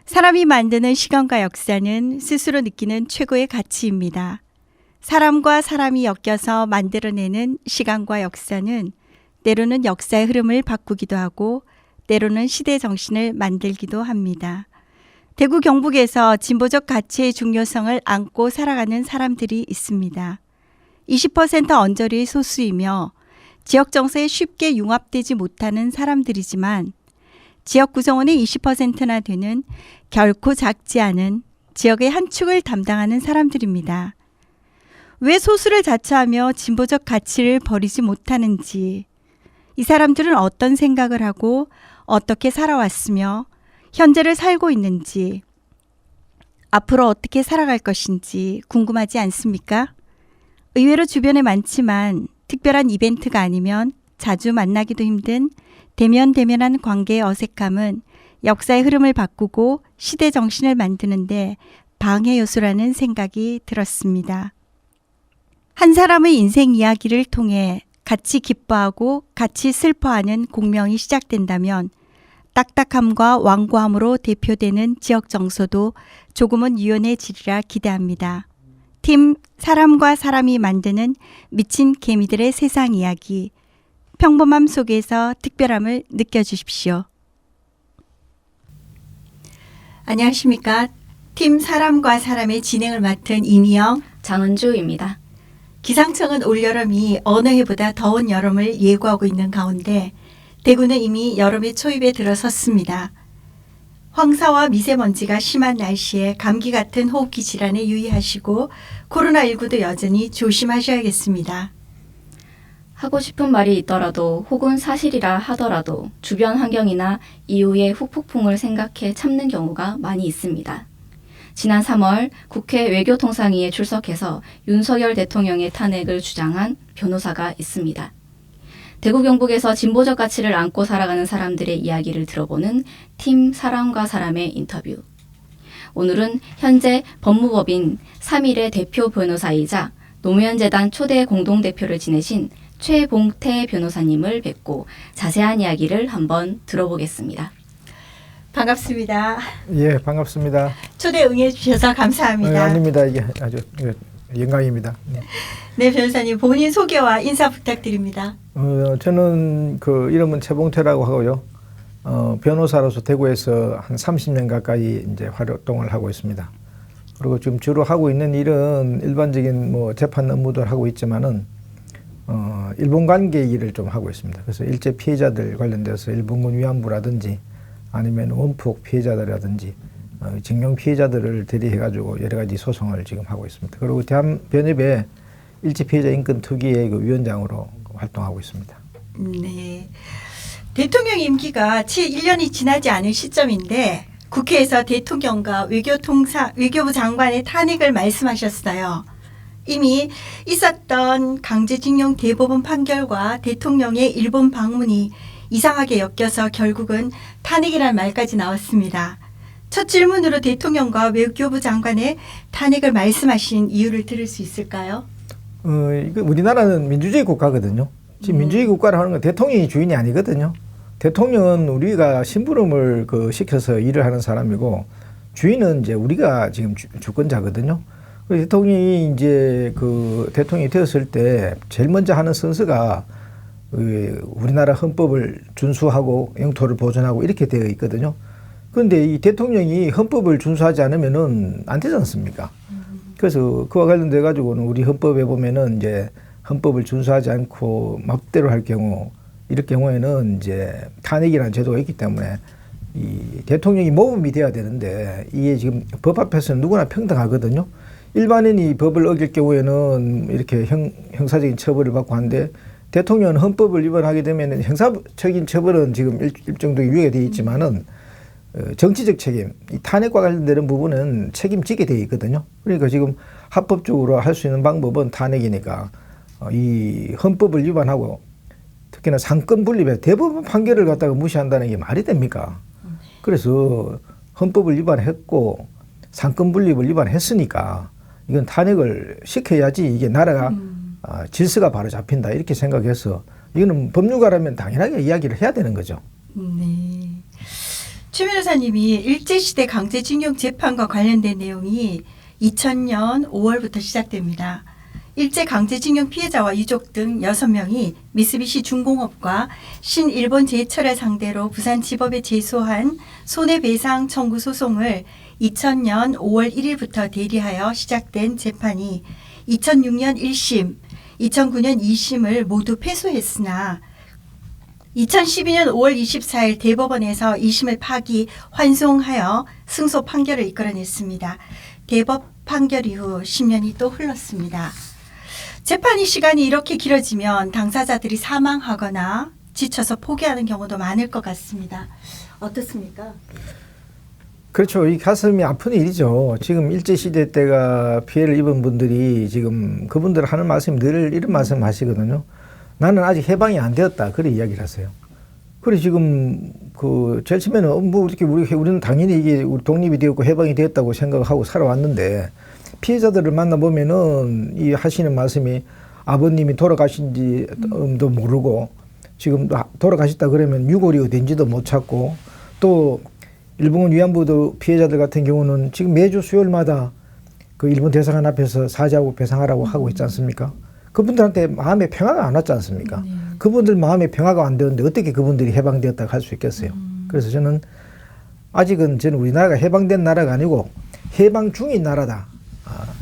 사람이 만드는 시간과 역사는 스스로 느끼는 최고의 가치입니다. 사람과 사람이 엮여서 만들어내는 시간과 역사는 때로는 역사의 흐름을 바꾸기도 하고 때로는 시대 정신을 만들기도 합니다. 대구 경북에서 진보적 가치의 중요성을 안고 살아가는 사람들이 있습니다. 20% 언저리 소수이며 지역 정서에 쉽게 융합되지 못하는 사람들이지만 지역 구성원의 20%나 되는 결코 작지 않은 지역의 한 축을 담당하는 사람들입니다. 왜 소수를 자처하며 진보적 가치를 버리지 못하는지, 이 사람들은 어떤 생각을 하고 어떻게 살아왔으며 현재를 살고 있는지, 앞으로 어떻게 살아갈 것인지 궁금하지 않습니까? 의외로 주변에 많지만 특별한 이벤트가 아니면 자주 만나기도 힘든 대면대면한 관계의 어색함은 역사의 흐름을 바꾸고 시대 정신을 만드는데 방해 요소라는 생각이 들었습니다. 한 사람의 인생 이야기를 통해 같이 기뻐하고 같이 슬퍼하는 공명이 시작된다면 딱딱함과 완고함으로 대표되는 지역 정서도 조금은 유연해지리라 기대합니다. 팀 사람과 사람이 만드는 미친 개미들의 세상 이야기, 평범함 속에서 특별함을 느껴주십시오. 안녕하십니까. 팀 사람과 사람의 진행을 맡은 이미영, 장은주입니다. 기상청은 올여름이 어느 해보다 더운 여름을 예고하고 있는 가운데 대구는 이미 여름의 초입에 들어섰습니다. 황사와 미세먼지가 심한 날씨에 감기 같은 호흡기 질환에 유의하시고 코로나19도 여전히 조심하셔야겠습니다. 하고 싶은 말이 있더라도 혹은 사실이라 하더라도 주변 환경이나 이후의 후폭풍을 생각해 참는 경우가 많이 있습니다. 지난 3월 국회 외교통상위에 출석해서 윤석열 대통령의 탄핵을 주장한 변호사가 있습니다. 대구 경북에서 진보적 가치를 안고 살아가는 사람들의 이야기를 들어보는 팀 사람과 사람의 인터뷰. 오늘은 현재 법무법인 3일의 대표 변호사이자 노무현재단 초대 공동대표를 지내신 최봉태 변호사님을 뵙고 자세한 이야기를 한번 들어보겠습니다. 반갑습니다. 예, 반갑습니다. 초대 응해 주셔서 감사합니다. 아닙니다. 이게 아주 영광입니다. 네, 변호사님 본인 소개와 인사 부탁드립니다. 저는 그 이름은 최봉태라고 하고요. 변호사로서 대구에서 한 30년 가까이 이제 활동을 하고 있습니다. 그리고 지금 주로 하고 있는 일은 일반적인 뭐 재판 업무들 하고 있지만은 일본 관계 일을 좀 하고 있습니다. 그래서 일제 피해자들 관련돼서 일본군 위안부라든지 아니면 원폭 피해자들이라든지 징용 피해자들을 대리해가지고 여러 가지 소송을 지금 하고 있습니다. 그리고 대한변협의 일제 피해자 인권 특위의 그 위원장으로 활동하고 있습니다. 네, 대통령 임기가 1년이 지나지 않은 시점인데 국회에서 대통령과 외교부 장관의 탄핵을 말씀하셨어요. 이미 있었던 강제징용 대법원 판결과 대통령의 일본 방문이 이상하게 엮여서 결국은 탄핵이라는 말까지 나왔습니다. 첫 질문으로 대통령과 외교부 장관의 탄핵을 말씀하신 이유를 들을 수 있을까요? 우리나라는 민주주의 국가거든요. 지금 민주주의 국가를 하는 건 대통령이 주인이 아니거든요. 대통령은 우리가 심부름을 시켜서 일을 하는 사람이고 주인은 이제 우리가 지금 주권자거든요. 대통령이 이제 대통령이 되었을 때 제일 먼저 하는 순서가 우리나라 헌법을 준수하고 영토를 보존하고 이렇게 되어 있거든요. 그런데 이 대통령이 헌법을 준수하지 않으면은 안 되지 않습니까? 그래서 그와 관련돼 가지고는 우리 헌법에 보면은 이제 헌법을 준수하지 않고 맘대로 할 경우 이럴 경우에는 이제 탄핵이라는 제도가 있기 때문에 이 대통령이 모범이 돼야 되는데 이게 지금 법 앞에서는 누구나 평등하거든요. 일반인이 법을 어길 경우에는 이렇게 형사적인 처벌을 받고 하는데 대통령은 헌법을 위반하게 되면 형사적인 처벌은 지금 일정도 유예가 되어 있지만은 정치적 책임, 이 탄핵과 관련되는 부분은 책임지게 되어 있거든요. 그러니까 지금 합법적으로 할 수 있는 방법은 탄핵이니까 이 헌법을 위반하고 특히나 상권 분립에 대법원 판결을 갖다가 무시한다는 게 말이 됩니까? 그래서 헌법을 위반했고 상권 분립을 위반했으니까 이건 탄핵을 시켜야지 이게 나라가 질서가 바로 잡힌다 이렇게 생각해서 이거는 법률가라면 당연하게 이야기를 해야 되는 거죠. 네. 최 변호사님이 일제시대 강제징용 재판과 관련된 내용이 2000년 5월부터 시작됩니다. 일제 강제징용 피해자와 유족 등 6명이 미쓰비시 중공업과 신일본 제철을 상대로 부산지법에 제소한 손해배상 청구 소송을 2000년 5월 1일부터 대리하여 시작된 재판이 2006년 1심, 2009년 2심을 모두 패소했으나 2012년 5월 24일 대법원에서 2심을 파기, 환송하여 승소 판결을 이끌어냈습니다. 대법 판결 이후 10년이 또 흘렀습니다. 재판이 시간이 이렇게 길어지면 당사자들이 사망하거나 지쳐서 포기하는 경우도 많을 것 같습니다. 어떻습니까? 그렇죠. 이 가슴이 아픈 일이죠. 지금 일제시대 때가 피해를 입은 분들이 지금 그분들 하는 말씀이 늘 이런 말씀 하시거든요. 나는 아직 해방이 안 되었다. 그래 이야기를 하세요. 그래 지금 제일 처음에는 뭐 이렇게 우리는 당연히 이게 우리 독립이 되었고 해방이 되었다고 생각하고 살아왔는데 피해자들을 만나보면은 이 하시는 말씀이 아버님이 돌아가신지도 모르고 지금 돌아가셨다 그러면 유골이 어딘지도 못 찾고 또 일본 위안부 피해자들 같은 경우는 지금 매주 수요일마다 그 일본 대사관 앞에서 사죄하고 배상하라고 하고 있지 않습니까? 그분들한테 마음의 평화가 안 왔지 않습니까? 그분들 마음의 평화가 안 되는데 어떻게 그분들이 해방되었다고 할 수 있겠어요? 그래서 저는 아직은 저는 우리나라가 해방된 나라가 아니고 해방 중인 나라다.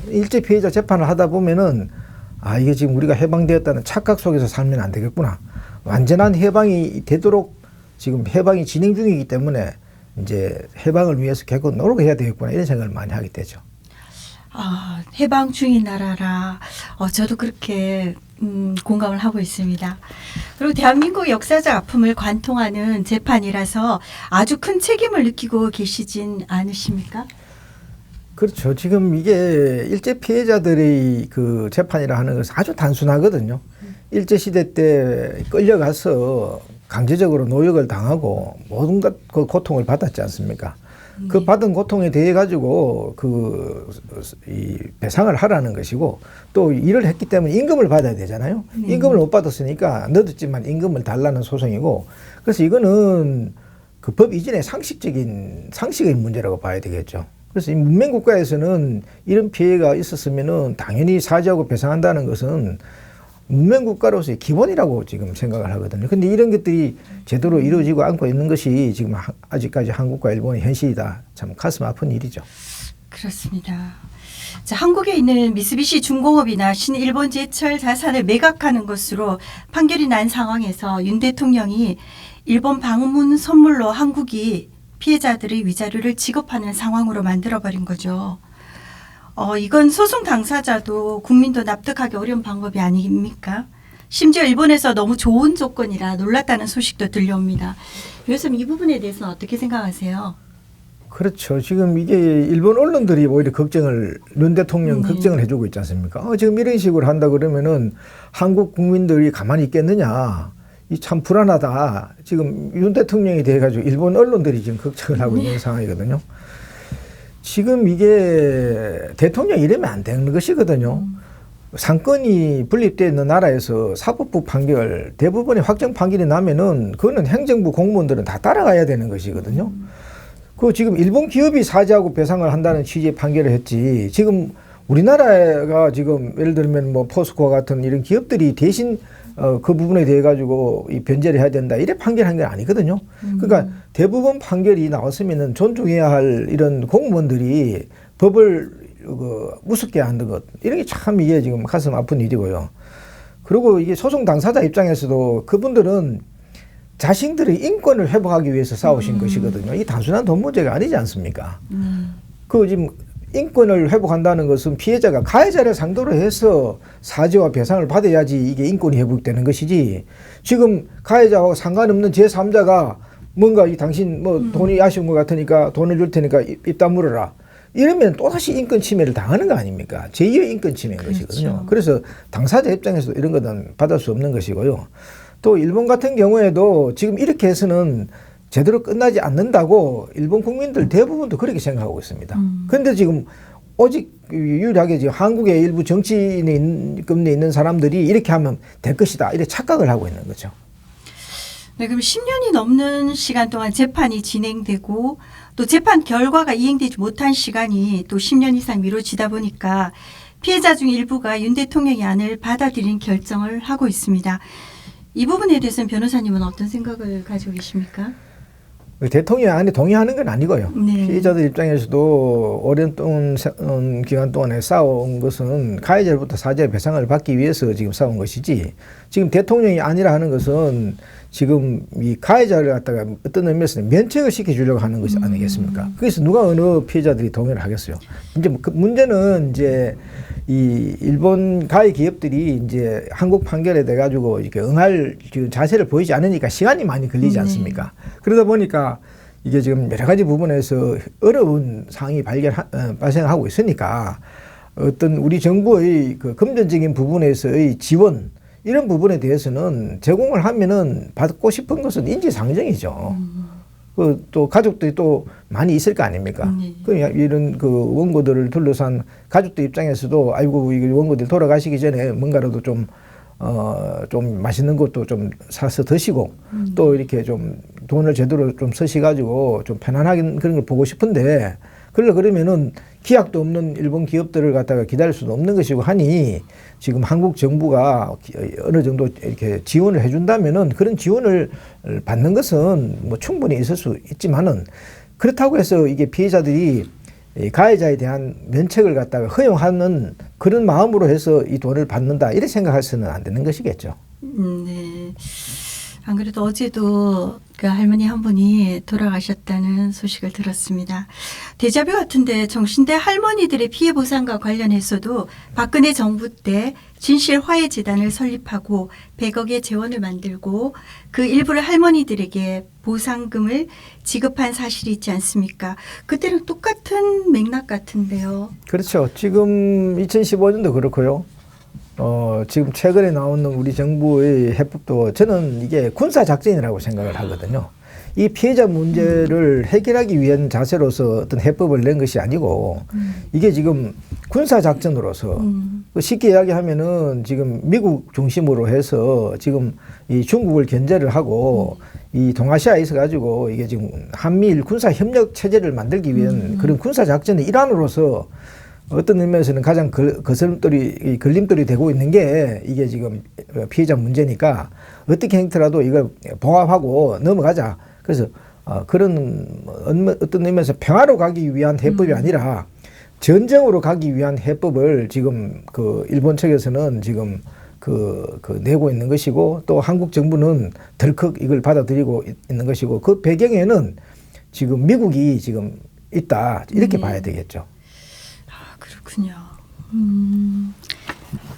일제 피해자 재판을 하다 보면은 이게 지금 우리가 해방되었다는 착각 속에서 살면 안 되겠구나. 완전한 해방이 되도록 지금 해방이 진행 중이기 때문에 이제 해방을 위해서 계속 노력해야 되겠구나 이런 생각을 많이 하게 되죠. 해방 중인 나라라. 저도 그렇게 공감을 하고 있습니다. 그리고 대한민국 역사적 아픔을 관통하는 재판이라서 아주 큰 책임을 느끼고 계시진 않으십니까? 그렇죠. 지금 이게 일제 피해자들의 그 재판이라 하는 것은 아주 단순하거든요. 일제시대 때 끌려가서 강제적으로 노역을 당하고 모든 그 고통을 받았지 않습니까? 그 받은 고통에 대해 가지고 이 배상을 하라는 것이고 또 일을 했기 때문에 임금을 받아야 되잖아요. 임금을 못 받았으니까 늦었지만 임금을 달라는 소송이고 그래서 이거는 그 법 이전의 상식의 문제라고 봐야 되겠죠. 그래서 이 문명 국가에서는 이런 피해가 있었으면은 당연히 사죄하고 배상한다는 것은 문명 국가로서의 기본이라고 지금 생각을 하거든요. 근데 이런 것들이 제대로 이루어지고 않고 있는 것이 지금 아직까지 한국과 일본의 현실이다. 참 가슴 아픈 일이죠. 그렇습니다. 자, 한국에 있는 미쓰비시 중공업이나 신일본 제철 자산을 매각하는 것으로 판결이 난 상황에서 윤 대통령이 일본 방문 선물로 한국이 피해자들의 위자료를 지급하는 상황으로 만들어버린 거죠. 이건 소송 당사자도 국민도 납득하기 어려운 방법이 아닙니까? 심지어 일본에서 너무 좋은 조건이라 놀랐다는 소식도 들려옵니다. 교수님 이 부분에 대해서는 어떻게 생각하세요? 그렇죠. 지금 이게 일본 언론들이 오히려 윤 대통령 걱정을 해주고 있지 않습니까? 지금 이런 식으로 한다 그러면은 한국 국민들이 가만히 있겠느냐. 이 참 불안하다. 지금 윤 대통령이 돼가지고 일본 언론들이 지금 걱정을 하고 있는 상황이거든요. 지금 이게 대통령이 이러면 안 되는 것이거든요. 상권이 분립되어 있는 나라에서 사법부 판결, 대부분의 확정 판결이 나면은 그거는 행정부 공무원들은 다 따라가야 되는 것이거든요. 지금 일본 기업이 사죄하고 배상을 한다는 취지의 판결을 했지. 지금 우리나라가 지금 예를 들면 뭐 포스코와 같은 이런 기업들이 대신 그 부분에 대해 가지고 이 변제를 해야 된다. 이래 판결한 게 아니거든요. 그러니까 대부분 판결이 나왔으면은 존중해야 할 이런 공무원들이 법을 우습게 하는 것. 이런 게 참 이게 지금 가슴 아픈 일이고요. 그리고 이게 소송 당사자 입장에서도 그분들은 자신들의 인권을 회복하기 위해서 싸우신 것이거든요. 이 단순한 돈 문제가 아니지 않습니까? 지금 인권을 회복한다는 것은 피해자가 가해자를 상대로 해서 사죄와 배상을 받아야지 이게 인권이 회복되는 것이지 지금 가해자와 상관없는 제3자가 뭔가 당신 돈이 아쉬운 것 같으니까 돈을 줄 테니까 입 다물어라. 이러면 또다시 인권 침해를 당하는 거 아닙니까? 제2의 인권 침해인 것이거든요. 그래서 당사자 입장에서도 이런 것은 받을 수 없는 것이고요. 또 일본 같은 경우에도 지금 이렇게 해서는 제대로 끝나지 않는다고 일본 국민들 대부분도 그렇게 생각하고 있습니다. 그런데 지금 오직 유일하게 지금 한국의 일부 정치인급에 있는 사람들이 이렇게 하면 될 것이다. 이렇게 착각을 하고 있는 거죠. 네, 그럼 10년이 넘는 시간 동안 재판이 진행되고 또 재판 결과가 이행되지 못한 시간이 또 10년 이상 미뤄지다 보니까 피해자 중 일부가 윤 대통령의 안을 받아들인 결정을 하고 있습니다. 이 부분에 대해서는 변호사님은 어떤 생각을 가지고 계십니까? 대통령 안에 동의하는 건 아니고요. 네. 피해자들 입장에서도 오랜 기간 동안에 싸운 것은 가해자로부터 사죄 배상을 받기 위해서 지금 싸운 것이지, 지금 대통령이 아니라 하는 것은 지금 이 가해자를 갖다가 어떤 의미에서는 면책을 시켜주려고 하는 것이 아니겠습니까? 그래서 누가 어느 피해자들이 동의를 하겠어요. 이제 그 문제는 이제 이 일본 가해 기업들이 이제 한국 판결에 대 가지고 이렇게 응할 지금 자세를 보이지 않으니까 시간이 많이 걸리지 않습니까? 그러다 보니까 이게 지금 여러 가지 부분에서 어려운 상황이 발생하고 있으니까 어떤 우리 정부의 그 금전적인 부분에서의 지원, 이런 부분에 대해서는 제공을 하면은 받고 싶은 것은 인지상정이죠. 또 가족들이 또 많이 있을 거 아닙니까? 이런 그 원고들을 둘러싼 가족들 입장에서도 아이고, 이 원고들 돌아가시기 전에 뭔가라도 좀 맛있는 것도 좀 사서 드시고 또 이렇게 좀 돈을 제대로 좀 쓰시가지고 좀 편안하게 그런 걸 보고 싶은데, 그러면은 기약도 없는 일본 기업들을 갖다가 기다릴 수도 없는 것이고 하니, 지금 한국 정부가 어느 정도 이렇게 지원을 해준다면은 그런 지원을 받는 것은 뭐 충분히 있을 수 있지만은, 그렇다고 해서 이게 피해자들이 가해자에 대한 면책을 갖다가 허용하는 그런 마음으로 해서 이 돈을 받는다, 이렇게 생각해서는 안 되는 것이겠죠. 네. 안 그래도 어제도 그 할머니 한 분이 돌아가셨다는 소식을 들었습니다. 데자뷰 같은데 정신대 할머니들의 피해 보상과 관련해서도 박근혜 정부 때 진실화해재단을 설립하고 100억의 재원을 만들고 그 일부를 할머니들에게 보상금을 지급한 사실이 있지 않습니까? 그때랑 똑같은 맥락 같은데요. 그렇죠. 지금 2015년도 그렇고요. 지금 최근에 나오는 우리 정부의 해법도 저는 이게 군사작전이라고 생각을 하거든요. 이 피해자 문제를 해결하기 위한 자세로서 어떤 해법을 낸 것이 아니고, 이게 지금 군사작전으로서 쉽게 이야기하면은 지금 미국 중심으로 해서 지금 이 중국을 견제를 하고 이 동아시아에 있어 가지고 이게 지금 한미일 군사협력 체제를 만들기 위한 그런 군사작전의 일환으로서 어떤 의미에서는 가장 걸림돌이 되고 있는 게 이게 지금 피해자 문제니까 어떻게 행태라도 이걸 봉합하고 넘어가자. 그래서 그런 어떤 의미에서 평화로 가기 위한 해법이 아니라 전쟁으로 가기 위한 해법을 지금 그 일본 측에서는 지금 그 내고 있는 것이고, 또 한국 정부는 덜컥 이걸 받아들이고 있는 것이고, 그 배경에는 지금 미국이 지금 있다, 이렇게 봐야 되겠죠. 그렇군요.